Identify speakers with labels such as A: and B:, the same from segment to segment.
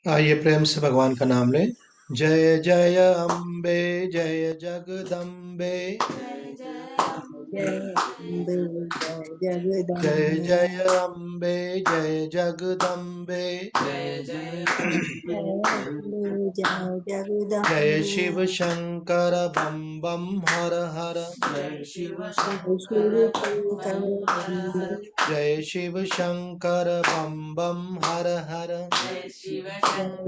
A: आइए प्रेम से भगवान का नाम लें। जय जय अम्बे, जय जगदम्बे।
B: जय अम्बे जय
A: जय
B: जगदम्बे
A: जय अम्बे, जय जगदम्बे।
B: जय अम्बे जय
A: जय
B: जगदम्बे
A: शिव शंकर बम बम हर हर।
B: जय शिव शंकर बम
A: जय शिव शंकर बम बम हर हर।
B: जय शिव शंकर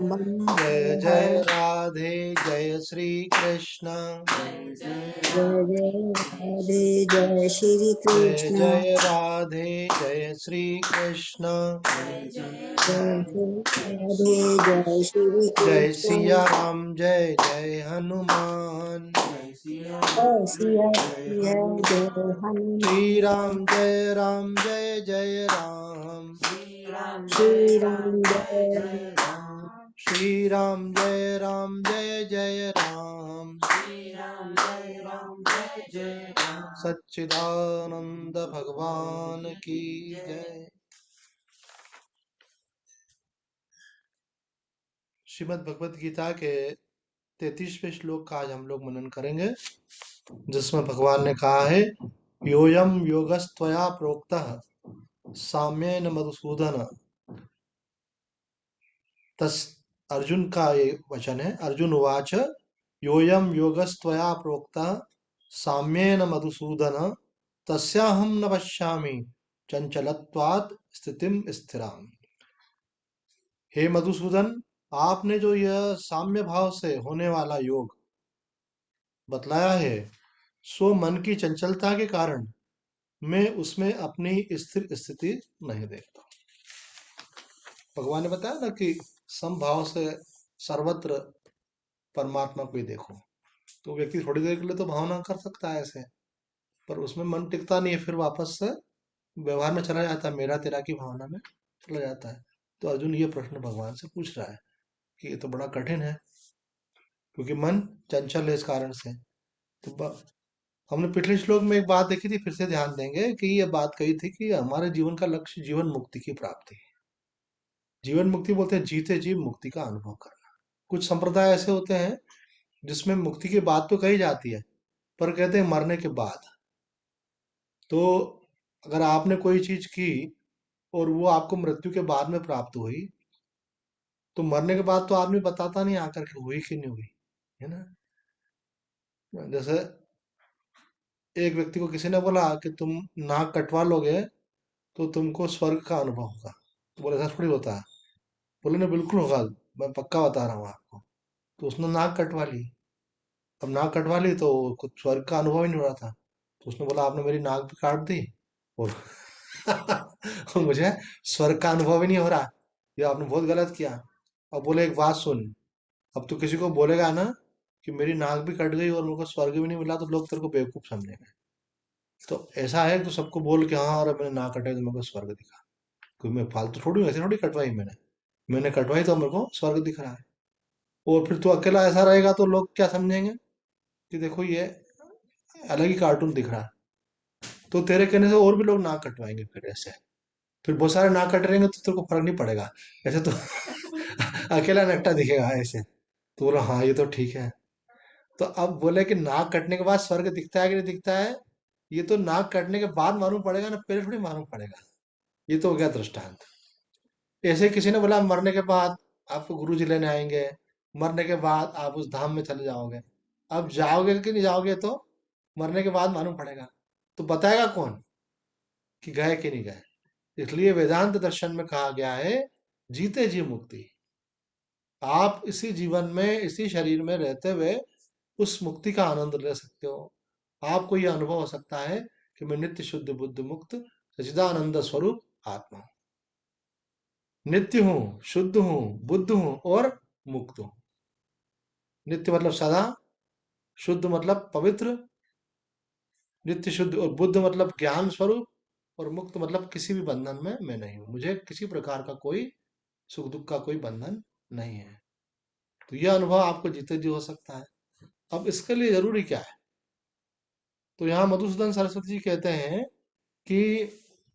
B: बम
A: जय
B: हर
A: जय
B: हर
A: राधे, जय श्री कृष्ण।
B: जय जय राधे जय श्री
A: जय
B: कृष्ण
A: जय राधे, जय श्री कृष्ण।
B: जय श्री राधे जय श्री
A: जय
B: कृष्ण
A: सिया राम, जय जय हनुमान।
B: जय सिया जय
A: श्री
B: हनुमान
A: राम, जय जय राम।
B: श्री राम जय
A: श्री राम, जय जय राम। सच्चिदानंद भगवान की जय। श्रीमद् भगवत गीता के 33वें श्लोक का आज हम लोग मनन करेंगे, जिसमें भगवान ने कहा है, योयम योगस्त्वया प्रोक्तः साम्येन मधुसूदन। तस अर्जुन का ये वचन है। अर्जुन उवाच योयम योगस्त्वया प्रोक्तः साम्येन मधुसूदन तस्याहं न पश्यामि चंचलत्वात् स्थितिम स्थिराम। हे मधुसूदन, आपने जो यह साम्य भाव से होने वाला योग बतलाया है, सो मन की चंचलता के कारण मैं उसमें अपनी स्थिर स्थिति नहीं देखता। भगवान ने बताया ना कि समभाव से सर्वत्र परमात्मा को ही देखो। तो व्यक्ति थोड़ी देर के लिए तो भावना कर सकता है ऐसे, पर उसमें मन टिकता नहीं है, फिर वापस से व्यवहार में चला जाता है, मेरा तेरा की भावना में चला जाता है। तो अर्जुन ये प्रश्न भगवान से पूछ रहा है कि ये तो बड़ा कठिन है, क्योंकि मन चंचल है इस कारण से। तो हमने पिछले श्लोक में एक बात देखी थी, फिर से ध्यान देंगे कि ये बात कही थी कि हमारे जीवन का लक्ष्य जीवन मुक्ति की प्राप्ति है। जीवन मुक्ति बोलते हैं जीते जी मुक्ति का अनुभव करना। कुछ संप्रदाय ऐसे होते हैं जिसमें मुक्ति की बात तो कही जाती है, पर कहते हैं मरने के बाद। तो अगर आपने कोई चीज की और वो आपको मृत्यु के बाद में प्राप्त हुई, तो मरने के बाद तो आदमी बताता नहीं आकर के हुई कि नहीं हुई, है ना। जैसे एक व्यक्ति को किसी ने बोला कि तुम नाक कटवा लोगे तो तुमको स्वर्ग का अनुभव होगा। तो बोले ऐसा थोड़ी होता है। बोले ना बिल्कुल होगा, मैं पक्का बता रहा हूँ आपको। तो उसने नाक कटवा ली। अब नाक कटवा ली तो कुछ स्वर्ग का अनुभव ही नहीं हो रहा था। तो उसने बोला आपने मेरी नाक भी काट दी और और मुझे स्वर्ग का अनुभव ही नहीं हो रहा, ये आपने बहुत गलत किया। अब बोले एक बात सुन, अब तो किसी को बोलेगा ना कि मेरी नाक भी कट गई और मेरे को स्वर्ग भी नहीं मिला, तो लोग तेरे को बेवकूफ समझेंगे। तो ऐसा है तो सबको बोल के हाँ अरे मैंने नाक कटाई तो मेरे को स्वर्ग दिखा। क्योंकि मैं फालतू थोड़ी हूँ, ऐसे थोड़ी कटवाई मैंने। मैंने कटवाई तो मेरे को स्वर्ग दिख रहा है। और फिर तू अकेला ऐसा रहेगा तो लोग क्या समझेंगे कि देखो ये अलग ही कार्टून दिख रहा है। तो तेरे कहने से और भी लोग नाक कटवाएंगे फिर ऐसे। फिर बहुत सारे नाक कट रहेंगे तो तेरे को फर्क नहीं पड़ेगा। ऐसे तो अकेला नकटा दिखेगा ऐसे। तो बोला हाँ ये तो ठीक है। तो अब बोले कि नाक कटने के बाद स्वर्ग दिखता है कि नहीं दिखता है, ये तो नाक कटने के बाद मालूम पड़ेगा ना, पहले थोड़ी मालूम पड़ेगा। ये तो हो गया दृष्टांत। ऐसे किसी ने बोला मरने के बाद आपको गुरु जी लेने आएंगे, मरने के बाद आप उस धाम में चले जाओगे। अब जाओगे कि नहीं जाओगे तो मरने के बाद मालूम पड़ेगा। तो बताएगा कौन कि गए कि नहीं गए। इसलिए वेदांत दर्शन में कहा गया है, जीते जी मुक्ति। आप इसी जीवन में इसी शरीर में रहते हुए उस मुक्ति का आनंद ले सकते हो। आपको यह अनुभव हो सकता है कि मैं नित्य शुद्ध बुद्ध मुक्त सच्चिदानंद स्वरूप आत्मा हूं। नित्य हूँ, शुद्ध हूँ, बुद्ध हूँ और मुक्त हूँ। नित्य मतलब सदा, शुद्ध मतलब पवित्र, नित्य शुद्ध, और बुद्ध मतलब ज्ञान स्वरूप, और मुक्त मतलब किसी भी बंधन में मैं नहीं हूँ। मुझे किसी प्रकार का कोई सुख दुख का कोई बंधन नहीं है। तो यह अनुभव आपको जीते जी हो सकता है। अब इसके लिए जरूरी क्या है? तो यहाँ मधुसूदन सरस्वती जी कहते हैं कि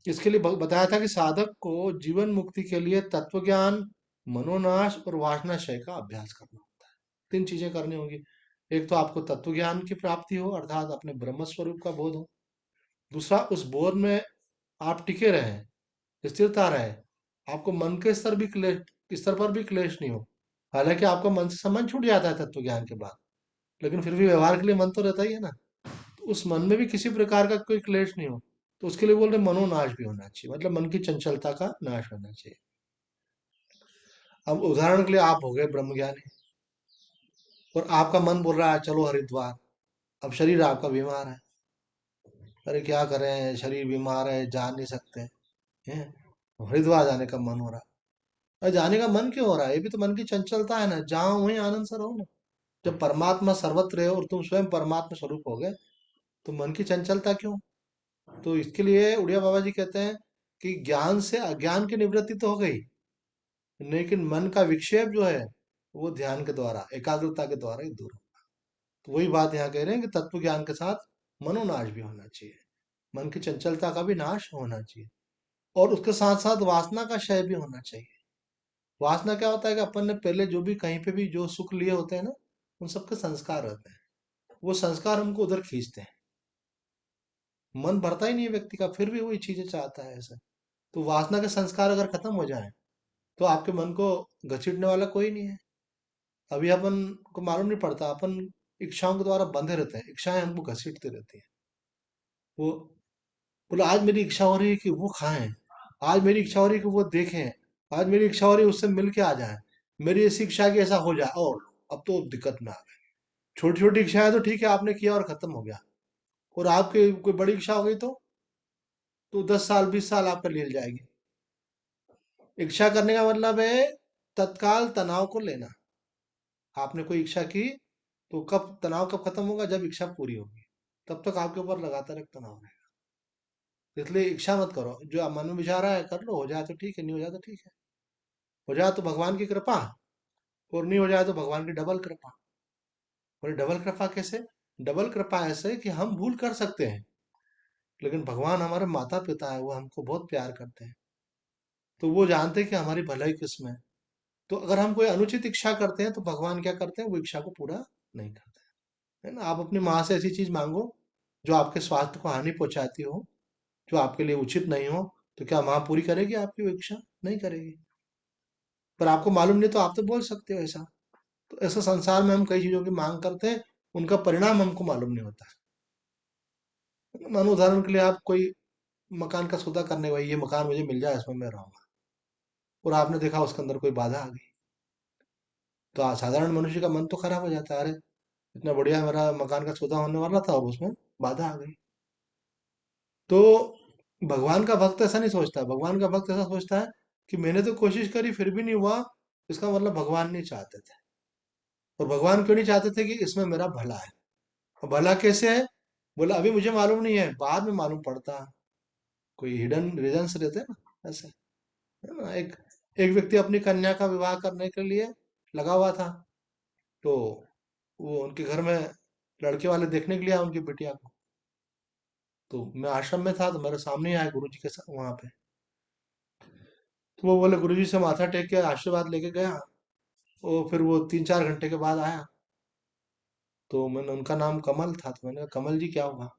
A: इसके लिए बताया था कि साधक को जीवन मुक्ति के लिए तत्व ज्ञान, मनोनाश और वासना क्षय का अभ्यास करना होता है। 3 चीजें करनी होंगी। एक तो आपको तत्व ज्ञान की प्राप्ति हो, अर्थात अपने ब्रह्म स्वरूप का बोध हो। दूसरा, उस बोध में आप टिके रहें, स्थिरता रहे, आपको मन के स्तर पर भी क्लेश नहीं हो। हालांकि आपका मन से संबंध छूट जाता है तत्व ज्ञान के बाद, लेकिन फिर भी व्यवहार के लिए मन तो रहता ही है ना। तो उस मन में भी किसी प्रकार का कोई क्लेश नहीं हो, तो उसके लिए बोल रहे मनोनाश भी होना चाहिए, मतलब मन की चंचलता का नाश होना चाहिए। अब उदाहरण के लिए आप हो गए ब्रह्मज्ञानी, और आपका मन बोल रहा है चलो हरिद्वार। अब शरीर आपका बीमार है, अरे क्या करें, शरीर बीमार है, जा नहीं सकते हैं, हरिद्वार जाने का मन हो रहा है। अरे जाने का मन क्यों हो रहा है? ये भी तो मन की चंचलता है ना, जहाँ वहीं आनंद से रहो ना। जब परमात्मा सर्वत्र है और तुम स्वयं परमात्मा स्वरूप हो गए, तो मन की चंचलता क्यों? तो इसके लिए उड़िया बाबा जी कहते हैं कि ज्ञान से अज्ञान की निवृत्ति तो हो गई, लेकिन मन का विक्षेप जो है वो ध्यान के द्वारा, एकाग्रता के द्वारा ही दूर हो। तो वही बात यहाँ कह रहे हैं कि तत्व ज्ञान के साथ मनोनाश भी होना चाहिए, मन की चंचलता का भी नाश होना चाहिए, और उसके साथ साथ वासना का क्षय भी होना चाहिए। वासना क्या होता है कि अपन ने पहले जो भी कहीं पे भी जो सुख लिए होते हैं ना, उन सबके संस्कार रहते हैं, वो संस्कार हमको उधर खींचते हैं। मन भरता ही नहीं है व्यक्ति का, फिर भी वही चीजें चाहता है ऐसा। तो वासना के संस्कार अगर खत्म हो जाए, तो आपके मन को घसीटने वाला कोई नहीं है। अभी अपन को मालूम नहीं पड़ता, अपन इच्छाओं के द्वारा बंधे रहते हैं, इच्छाएं हमको घसीटती रहती हैं। वो बोला आज मेरी इच्छा हो रही है कि वो खाएं, आज मेरी इच्छा हो रही है कि वो देखें, आज मेरी इच्छा हो रही है उससे मिल के आ जाए, मेरी ऐसी इच्छा है कि ऐसा हो जाए, और अब तो दिक्कत में आ गए। छोटी छोटी इच्छा है तो ठीक है, आपने किया और खत्म हो गया। और आपकी कोई बड़ी इच्छा हो गई तो 10 साल 20 साल आपका ले जाएगी। इच्छा करने का मतलब है तत्काल तनाव को लेना। आपने कोई इच्छा की, तो कब तनाव कब खत्म होगा? जब इच्छा पूरी होगी, तब तक आपके ऊपर लगातार एक तनाव रहेगा। इसलिए इच्छा मत करो, जो मन में विचार है कर लो, हो जाए तो ठीक है, नहीं हो जाए तो ठीक है। हो जाए तो भगवान की कृपा, और नहीं हो जाए तो भगवान की डबल कृपा। और डबल कृपा कैसे? डबल कृपा ऐसे कि हम भूल कर सकते हैं, लेकिन भगवान हमारे माता पिता है, वो हमको बहुत प्यार करते हैं, तो वो जानते हैं कि हमारी भलाई किसमें है। तो अगर हम कोई अनुचित इच्छा करते हैं, तो भगवान क्या करते हैं, वो इच्छा को पूरा नहीं करते। है ना? आप अपनी माँ से ऐसी चीज मांगो जो आपके स्वास्थ्य को हानि पहुंचाती हो, जो आपके लिए उचित नहीं हो, तो क्या माँ पूरी करेगी आपकी वो इच्छा? नहीं करेगी। पर आपको मालूम नहीं तो आप तो बोल सकते हो ऐसा। तो ऐसा संसार में हम कई चीजों की मांग करते हैं, उनका परिणाम हमको मालूम नहीं होता। मानो उदाहरण के लिए आप कोई मकान का सौदा करने गए, ये मकान मुझे मिल जाए, इसमें मैं रहूंगा, और आपने देखा उसके अंदर कोई बाधा आ गई, तो साधारण मनुष्य का मन तो खराब हो जाता है। अरे इतना बढ़िया मेरा मकान का सौदा होने वाला था और उसमें बाधा आ गई। तो भगवान का भक्त ऐसा नहीं सोचता, भगवान का भक्त ऐसा सोचता है कि मैंने तो कोशिश करी फिर भी नहीं हुआ, इसका मतलब भगवान नहीं चाहते थे। और भगवान क्यों नहीं चाहते थे? कि इसमें मेरा भला है। और भला कैसे है? बोला अभी मुझे मालूम नहीं है, बाद में मालूम पड़ता। कोई हिडन रीजंस रहते हैं ना ऐसे। है ना? एक एक व्यक्ति अपनी कन्या का विवाह करने के लिए लगा हुआ था, तो वो उनके घर में लड़के वाले देखने के लिए आए उनकी बिटिया को। तो मैं आश्रम में था, तो मेरे सामने ही आए गुरु जी के साथ वहां पे। तो वो बोले गुरु जी से माथा टेक के आशीर्वाद लेके गया। वो फिर वो 3-4 घंटे के बाद आया, तो मैंने, उनका नाम कमल था, तो मैंने कहा कमल जी क्या हुआ?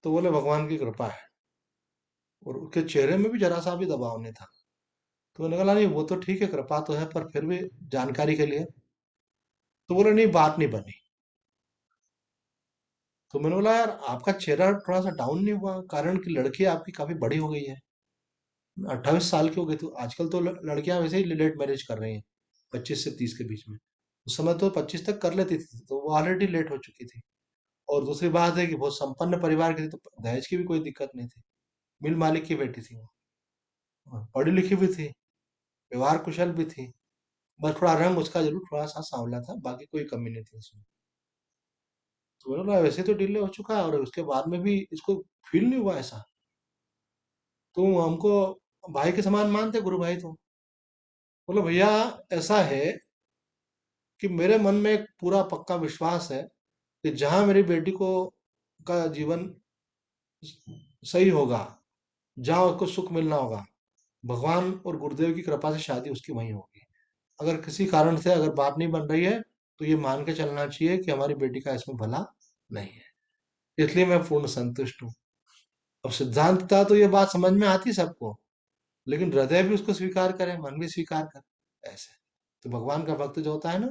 A: तो बोले भगवान की कृपा है। और उसके चेहरे में भी जरा सा भी दबाव नहीं था। तो मैंने कहा नहीं वो तो ठीक है, कृपा तो है, पर फिर भी जानकारी के लिए। तो बोले नहीं, बात नहीं बनी। तो मैंने बोला यार आपका चेहरा थोड़ा सा डाउन नहीं हुआ? कारण कि लड़की आपकी काफी बड़ी हो गई है, 28 साल की हो गई। तो आजकल तो लड़कियां वैसे ही लेट मैरिज कर रही हैं, 25 से 30 के बीच में। उस समय तो 25 तक कर लेती थी, तो वो ऑलरेडी लेट हो चुकी थी। और दूसरी बात है कि बहुत संपन्न परिवार की थी, तो दहेज की भी कोई दिक्कत नहीं थी। मिल मालिक की बेटी थी वो। हाँ, पढ़ी लिखी भी थी, व्यवहार कुशल भी थी। बस थोड़ा रंग उसका जरूर थोड़ा सा सांवला था, बाकी कोई कमी नहीं थी उसमें। तो मैंने बोला वैसे तो डिले हो चुका है, और उसके बाद में भी इसको फील नहीं हुआ ऐसा? तो हमको भाई के समान मानते, गुरु भाई। तो बोलो भैया ऐसा है कि मेरे मन में एक पूरा पक्का विश्वास है कि जहां मेरी बेटी को का जीवन सही होगा, जहाँ उसको सुख मिलना होगा, भगवान और गुरुदेव की कृपा से शादी उसकी वहीं होगी। अगर किसी कारण से अगर बात नहीं बन रही है, तो ये मान के चलना चाहिए कि हमारी बेटी का इसमें भला नहीं है, इसलिए मैं पूर्ण संतुष्ट हूँ। अब सिद्धांतता तो ये बात समझ में आती सबको, लेकिन हृदय भी उसको स्वीकार करे, मन भी स्वीकार करे, ऐसे। तो भगवान का भक्त जो होता है ना,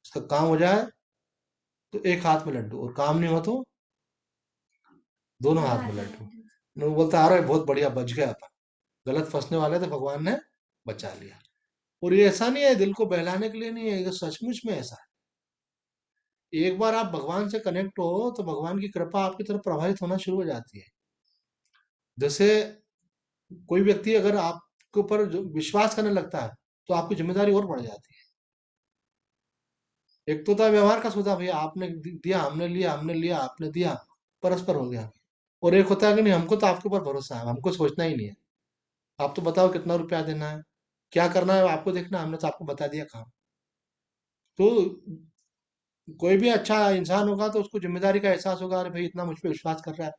A: उसका काम हो जाए तो एक हाथ में लड्डू, और काम नहीं हो तो दोनों हाथ में लड्डू। वो बोलता है, अरे बहुत बढ़िया, बच गया अपन, गलत फंसने वाले थे, भगवान ने बचा लिया। और ये ऐसा नहीं है, दिल को बहलाने के लिए नहीं है, ये सचमुच में ऐसा है। एक बार आप भगवान से कनेक्ट हो तो भगवान की कृपा आपकी तरफ प्रवाहित होना शुरू हो जाती है। जैसे कोई व्यक्ति अगर आपके ऊपर जो विश्वास करने लगता है, तो आपकी जिम्मेदारी और बढ़ जाती है। एक तो था व्यवहार का सौदा, भैया आपने दिया, हमने लिया, हमने लिया, आपने दिया, परस्पर हो गया। और एक होता है कि नहीं, हमको तो आपके ऊपर भरोसा है, हमको सोचना ही नहीं है, आप तो बताओ कितना रुपया देना है, क्या करना है आपको देखना, हमने तो आपको बता दिया काम। तो कोई भी अच्छा इंसान होगा तो उसको जिम्मेदारी का एहसास होगा, अरे भाई इतना मुझ पर विश्वास कर रहा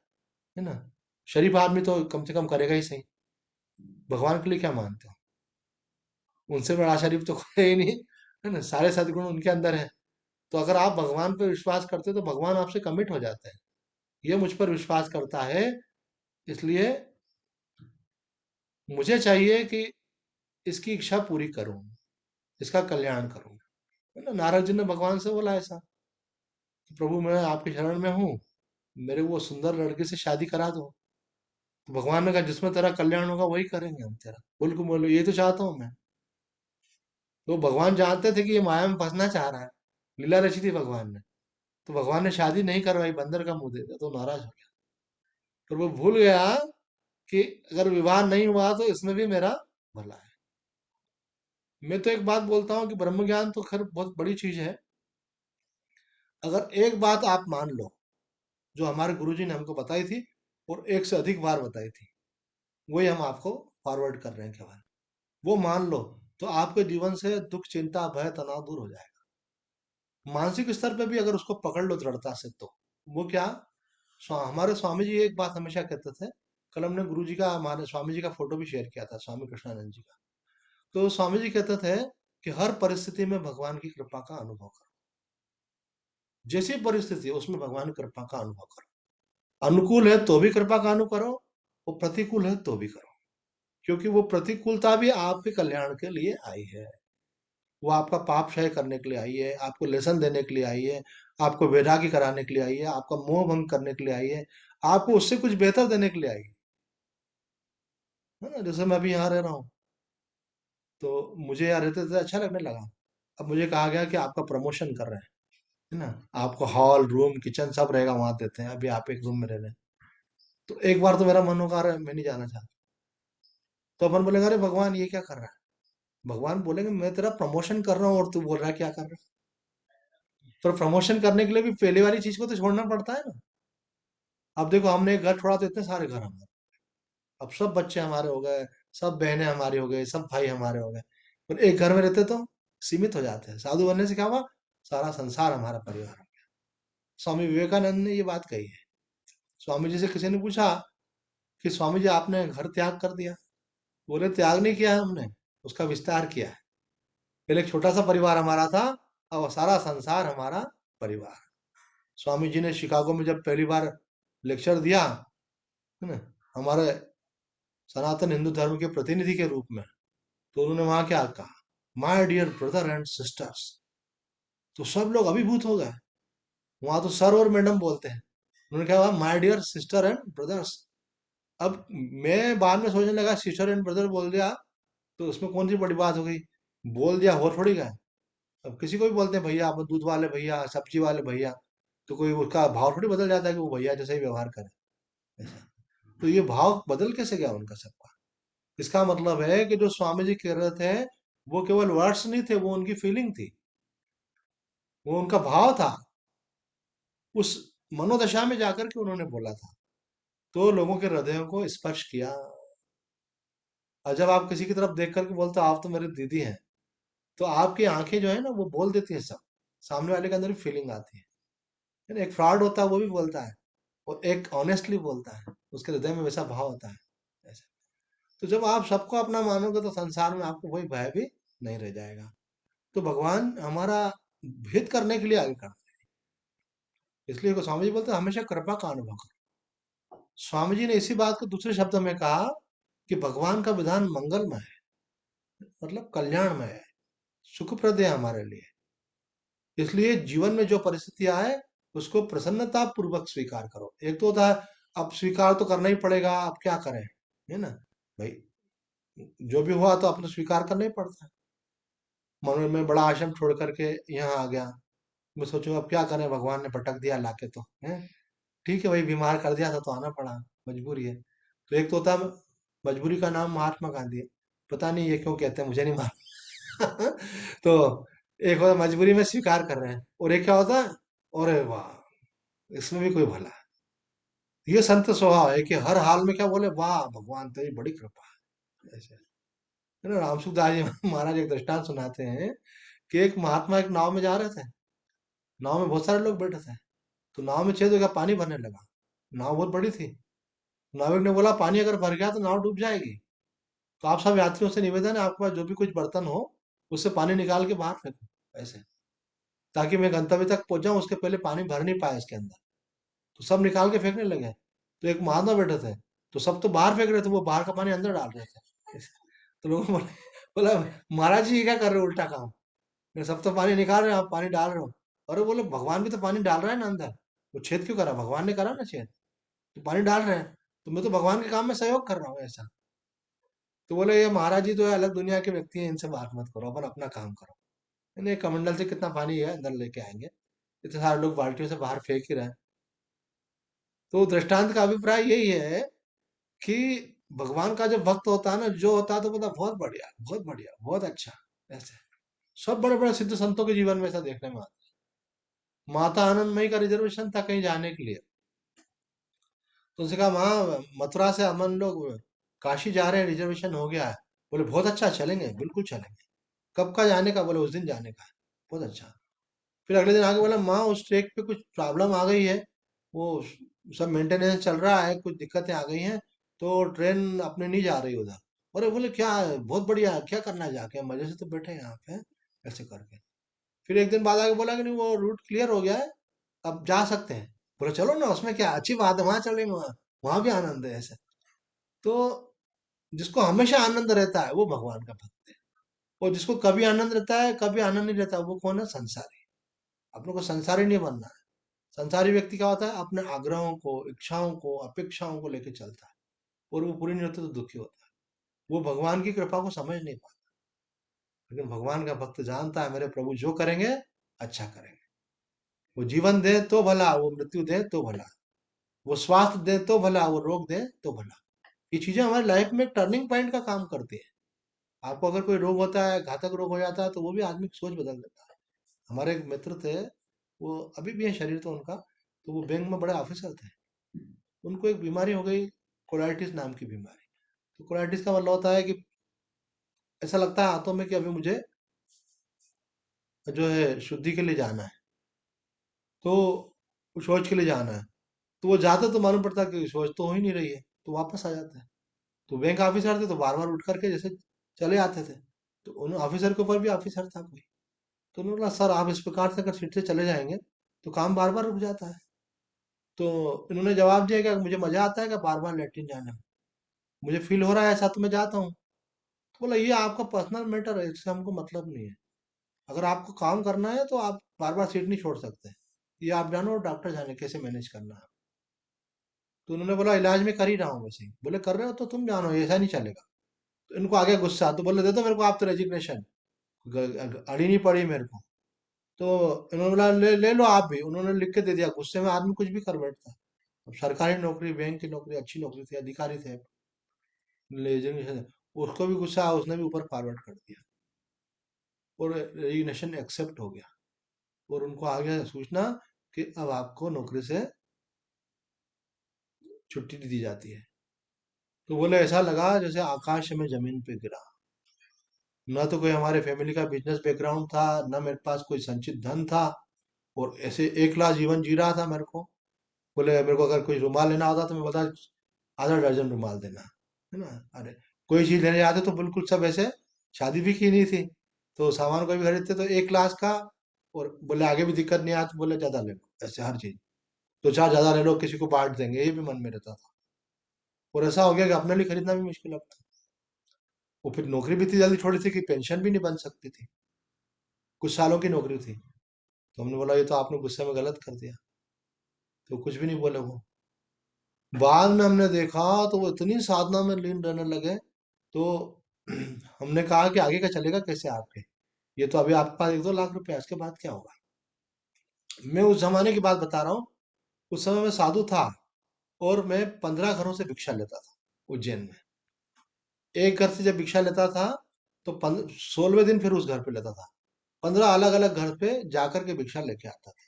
A: है ना। शरीफ आदमी तो कम से कम करेगा ही सही। भगवान के लिए क्या मानते हो, उनसे बड़ा शरीफ तो कोई ही नहीं, है ना, सारे सद्गुण उनके अंदर है। तो अगर आप भगवान पर विश्वास करते हो तो भगवान आपसे कमिट हो जाते हैं, ये मुझ पर विश्वास करता है, इसलिए मुझे चाहिए कि इसकी इच्छा पूरी करूं, इसका कल्याण करूं, है ना। नारद जी ने भगवान से बोला ऐसा कि प्रभु मैं आपके शरण में हूँ, मेरे को वो सुंदर लड़के से शादी करा दो। तो भगवान ने कहा, जिसमें तेरा कल्याण होगा वही करेंगे हम तेरा, बोल को बोलो, ये तो चाहता हूँ मैं। तो भगवान जानते थे कि ये माया में फंसना चाह रहा है, लीला रची थी भगवान ने। तो भगवान ने शादी नहीं करवाई, बंदर का मुंह दे दिया, तो नाराज हो गया। पर वो भूल गया कि अगर विवाह नहीं हुआ तो इसमें भी मेरा भला है। मैं तो एक बात बोलता हूँ कि ब्रह्म ज्ञान तो खैर बहुत बड़ी चीज है। अगर एक बात आप मान लो, जो हमारे गुरुजी ने हमको बताई थी, और एक से अधिक बार बताई थी, वही हम आपको फॉरवर्ड कर रहे हैं केवल, वो मान लो, तो आपके जीवन से दुख, चिंता, भय, तनाव दूर हो जाएगा। मानसिक स्तर पे भी अगर उसको पकड़ लो दृढ़ता से, तो वो क्या, हमारे स्वामी जी एक बात हमेशा कहते थे। कल हमने गुरु जी का, हमारे स्वामी जी का फोटो भी शेयर किया था, स्वामी कृष्णानंद जी का। तो स्वामी जी कहते थे कि हर परिस्थिति में भगवान की कृपा का अनुभव करो। जैसी परिस्थिति है उसमें भगवान की कृपा का अनुभव करो। अनुकूल है तो भी कृपा का अनुभव करो, और प्रतिकूल है तो भी करो, क्योंकि वो प्रतिकूलता भी आपके कल्याण के लिए आई है। वो आपका पाप क्षय करने के लिए आई है, आपको लेसन देने के लिए आई है, आपको वैराग्य कराने के लिए आई है, आपका मोह भंग करने के लिए आई है, आपको उससे कुछ बेहतर देने के लिए आई है ना। जैसे मैं अभी यहाँ रह रहा हूँ, तो मुझे यहाँ रहते रहते अच्छा लगने लगा। अब मुझे कहा गया कि आपका प्रमोशन कर रहे हैं, है ना, आपको हॉल, रूम, किचन सब रहेगा, वहां देते हैं, अभी आप एक रूम में रह रहे हैं। तो एक बार तो मेरा मन होगा, अरे मैं नहीं जाना चाहता। तो अपन बोलेंगे, अरे भगवान ये क्या कर रहा है। भगवान बोलेंगे, मैं तेरा प्रमोशन कर रहा हूँ और तू बोल रहा है क्या कर रहा है। पर प्रमोशन करने के लिए भी पहले वाली चीज को तो छोड़ना पड़ता है ना। अब देखो, हमने एक घर छोड़ा तो इतने सारे घर हमारे, अब सब बच्चे हमारे हो गए, सब बहनें हमारी हो गई, सब भाई हमारे हो गए। पर एक घर में रहते तो सीमित हो जाते हैं। साधु बनने से क्या हुआ, सारा संसार हमारा परिवार हो गया। स्वामी विवेकानंद ने ये बात कही है। स्वामी जी से किसी ने पूछा कि स्वामी जी आपने घर त्याग कर दिया। बोले, त्याग नहीं किया है हमने, उसका विस्तार किया है। पहले एक छोटा सा परिवार हमारा था, अब सारा संसार हमारा परिवार। स्वामी जी ने शिकागो में जब पहली बार लेक्चर दिया, है ना, हमारे सनातन हिंदू धर्म के प्रतिनिधि के रूप में, तो उन्होंने वहां क्या कहा, my dear brother and sisters. तो सब लोग अभिभूत हो गए। वहां तो सर और मैडम बोलते हैं, उन्होंने कहा my dear sister and brothers. अब मैं बाद में सोचने लगा, सिस्टर एंड ब्रदर बोल दिया तो उसमें कौन सी बड़ी बात हो गई, बोल दिया, हो थोड़ी गए। अब किसी को भी बोलते हैं भैया, आप दूध वाले भैया, सब्जी वाले भैया, तो कोई उसका भाव थोड़ी बदल जाता है कि वो भैया जैसे ही व्यवहार करे, ऐसा। तो ये भाव बदल कैसे गया उनका सबका। इसका मतलब है कि जो स्वामी जी कह रहे थे, वो केवल वर्ड्स नहीं थे, वो उनकी फीलिंग थी, वो उनका भाव था। उस मनोदशा में जाकर के उन्होंने बोला था, तो लोगों के हृदयों को स्पर्श किया। और जब आप किसी की तरफ देख करके बोलते हो आप तो मेरी दीदी हैं, तो आपकी आंखें जो है ना, वो बोल देती है सब, सामने वाले के अंदर भी फीलिंग आती है ना। एक फ्रॉड होता है वो भी बोलता है, और एक ऑनेस्टली बोलता है, उसके हृदय में वैसा भाव होता है, ऐसा। तो जब आप सबको अपना मानोगे तो संसार में आपको कोई भय भी नहीं रह जाएगा। तो भगवान हमारा हित करने के लिए आगे करते हैं। इसलिए को स्वामी जी बोलते हैं हमेशा कृपा का अनुभव करो। स्वामी जी ने इसी बात को दूसरे शब्दों में कहा कि भगवान का विधान मंगलमय है, मतलब कल्याणमय है, सुखप्रद है हमारे लिए। इसलिए जीवन में जो परिस्थितियां आए उसको प्रसन्नता पूर्वक स्वीकार करो। एक तो होता है अब स्वीकार तो करना ही पड़ेगा, अब क्या करें, है ना भाई। जो भी हुआ तो अपने स्वीकार करना ही पड़ता है। मनु में बड़ा आश्रम छोड़ करके यहाँ आ गया, मैं सोचूं अब क्या करें, भगवान ने पटक दिया लाके तो है। ठीक है भाई, बीमार कर दिया था तो आना पड़ा, मजबूरी है। तो एक तो होता है मजबूरी का नाम महात्मा गांधी है। पता नहीं ये क्यों कहते हैं, मुझे नहीं मालूम। तो एक होता है मजबूरी में स्वीकार कर रहे हैं, और एक क्या होता है, अरे वाह इसमें भी कोई भला है। ये संत स्वभाव है कि हर हाल में क्या बोले, वाह भगवान तेरी बड़ी कृपा है, ऐसे है ना। रामसुखदास जी महाराज एक दृष्टांत सुनाते हैं कि एक महात्मा एक नाव में जा रहे थे। नाव में बहुत सारे लोग बैठे थे। तो नाव में छेद हो गया, पानी भरने लगा। नाव बहुत बड़ी थी। नाविक ने बोला पानी अगर भर गया तो नाव डूब जाएगी। तो आप सब यात्रियों से निवेदन है, आपके पास जो भी कुछ बर्तन हो उससे पानी निकाल के बाहर फेंको, ऐसे, ताकि मैं गंतव्य तक पहुंच जाऊं, उसके पहले पानी भर नहीं पाया इसके अंदर। तो सब निकाल के फेंकने लगे। तो एक महात्मा बैठे थे, तो सब तो बाहर फेंक रहे थे, वो बाहर का पानी अंदर डाल रहे थे। तो लोगों ने बोला महाराज जी ये क्या कर रहे हो, उल्टा काम। मैं सब तो पानी निकाल रहे हो, आप पानी डाल रहे हो। अरे बोले भगवान भी तो पानी डाल रहा है ना अंदर, वो छेद क्यों करा, भगवान ने करा ना छेद, तो पानी डाल रहे हैं, तो मैं तो भगवान के काम में सहयोग कर रहा हूँ, ऐसा। तो बोले ये महाराज जी तो है अलग दुनिया के व्यक्ति हैं, इनसे बात मत करो, अपन अपना काम करो। मैंने कमंडल से कितना पानी है अंदर लेके आएंगे, इतने सारे लोग बाल्टियों से बाहर फेंक ही रहे हैं। तो दृष्टांत का अभिप्राय यही है कि भगवान का जो भक्त होता है ना, जो होता है तो बोलता बहुत बढ़िया बहुत बढ़िया बहुत अच्छा, ऐसे। सब बड़े बड़े सिद्ध संतों के जीवन में ऐसा देखने में आता है। माता आनंदमयी का रिजर्वेशन था कहीं जाने के लिए। तो उसने कहा वहाँ मथुरा से हम लोग काशी जा रहे हैं, रिजर्वेशन हो गया है। बोले बहुत अच्छा, चलेंगे बिल्कुल चलेंगे। कब का जाने का, बोले उस दिन जाने का है। बहुत अच्छा। फिर अगले दिन आगे बोला माँ उस ट्रैक पे कुछ प्रॉब्लम आ गई है, वो सब मेंटेनेंस चल रहा है, कुछ दिक्कतें आ गई हैं, तो ट्रेन अपने नहीं जा रही उधर। अरे बोले क्या है? बहुत बढ़िया है, क्या करना है जाके, मजे से तो बैठे हैं यहाँ पे, ऐसे करके। फिर एक दिन बाद आके बोला कि नहीं वो रूट क्लियर हो गया है, अब जा सकते हैं। बोले चलो ना, उसमें क्या अच्छी बात है, वहां चलेंगे, वहां वहां भी आनंद है, ऐसे। तो जिसको हमेशा आनंद रहता है वो भगवान का भक्त है। और जिसको कभी आनंद रहता है कभी आनंद नहीं रहता, वो कौन है, संसारी। अपने को संसारी नहीं बनना है। संसारी व्यक्ति क्या होता है, अपने आग्रहों को, इच्छाओं को, अपेक्षाओं को लेकर चलता है, और वो पूरी नहीं होती तो दुखी होता है। वो भगवान की कृपा को समझ नहीं पाता। लेकिन भगवान का भक्त जानता है मेरे प्रभु जो करेंगे अच्छा करेंगे। वो जीवन दे तो भला, वो मृत्यु दे तो भला, वो स्वास्थ्य दे तो भला, वो रोग दे तो भला। ये चीजें हमारी लाइफ में एक टर्निंग पॉइंट का काम करती है। आपको अगर कोई रोग होता है, घातक रोग हो जाता है, तो वो भी आदमी की सोच बदल देता है। हमारे एक मित्र थे, वो अभी भी है शरीर तो उनका, तो वो बैंक में बड़े ऑफिसर थे। उनको एक बीमारी हो गई, कोलाइटिस नाम की बीमारी। तो कोलाइटिस का मतलब होता है कि ऐसा लगता है हाथों में कि अभी मुझे जो है शुद्धि के लिए जाना है, तो शौच के लिए जाना है। तो वो जाते तो मालूम पड़ता कि शौच तो हो ही नहीं रही है, तो वापस आ जाते हैं। तो बैंक ऑफिसर थे तो बार बार उठ करके जैसे चले आते थे। तो उन ऑफिसर के ऊपर भी ऑफिसर था कोई। तो उन्होंने बोला सर आप इस प्रकार से अगर सीट से चले जाएंगे तो काम बार बार रुक जाता है। तो इन्होंने जवाब दिया कि मुझे मजा आता है कि बार बार लेटरिन जाने में, मुझे फील हो रहा है ऐसा तो मैं जाता हूँ। तो बोला ये आपका पर्सनल मैटर है, इससे हमको मतलब नहीं है। अगर आपको काम करना है तो आप बार बार सीट नहीं छोड़ सकते, ये आप जानो और डॉक्टर जाने कैसे मैनेज करना है। तो उन्होंने बोला इलाज में कर ही रहा हूँ वैसे ही। बोले कर रहे हो तो तुम जानो, ऐसा नहीं चलेगा। तो इनको आ गया गुस्सा, तो बोले दे दो मेरे को आप तो रेजिग्नेशन, अड़ी नहीं पड़ी मेरे को। तो इन्होंने बोला ले ले लो आप भी, उन्होंने लिख के दे दिया। गुस्से में आदमी कुछ भी कर बैठता है। अब सरकारी नौकरी, बैंक की नौकरी, अच्छी नौकरी थी, अधिकारी थे, रेजिग्नेशन। उसको भी गुस्सा आया, उसने भी ऊपर फॉरवर्ड कर दिया, और रेजिग्नेशन एक्सेप्ट हो गया। और उनको आ गया सूचना कि अब आपको नौकरी से छुट्टी दी जाती है। तो बोले ऐसा लगा जैसे आकाश में जमीन पे गिरा। न तो कोई हमारे फैमिली का बिजनेस बैकग्राउंड था, न मेरे पास कोई संचित धन था, और ऐसे एकला जीवन जी रहा था मेरे को। बोले मेरे को अगर कोई रुमाल लेना होता तो मैं बता आधा दर्जन रुमाल देना, है ना। अरे कोई चीज लेने जाते तो बिल्कुल सब ऐसे, शादी भी की नहीं थी तो सामान कोई भी खरीदते तो एक क्लास का, और बोले आगे भी दिक्कत नहीं आती, बोले ज्यादा ले लो, ऐसे हर चीज दो चार ज्यादा ले लो, किसी को बांट देंगे, ये भी मन में रहता था। और ऐसा हो गया कि अपने लिए खरीदना भी मुश्किल अब था। वो फिर नौकरी भी इतनी जल्दी छोड़ी थी कि पेंशन भी नहीं बन सकती थी, कुछ सालों की नौकरी थी। तो हमने बोला ये तो आपने गुस्से में गलत कर दिया, तो कुछ भी नहीं बोले वो। बाद में हमने देखा तो वो इतनी साधना में लीन रहने लगे। तो हमने कहा कि आगे का चलेगा कैसे आपके, ये तो अभी आपके पास 1-2 लाख रुपए है, इसके बाद क्या होगा। मैं उस जमाने की बात बता रहा हूँ। उस समय मैं साधु था और मैं 15 घरों से भिक्षा लेता था उज्जैन में। एक घर से जब भिक्षा लेता था तो 16वें दिन फिर उस घर पे लेता था। 15 अलग अलग घर पे जाकर के भिक्षा लेके आता था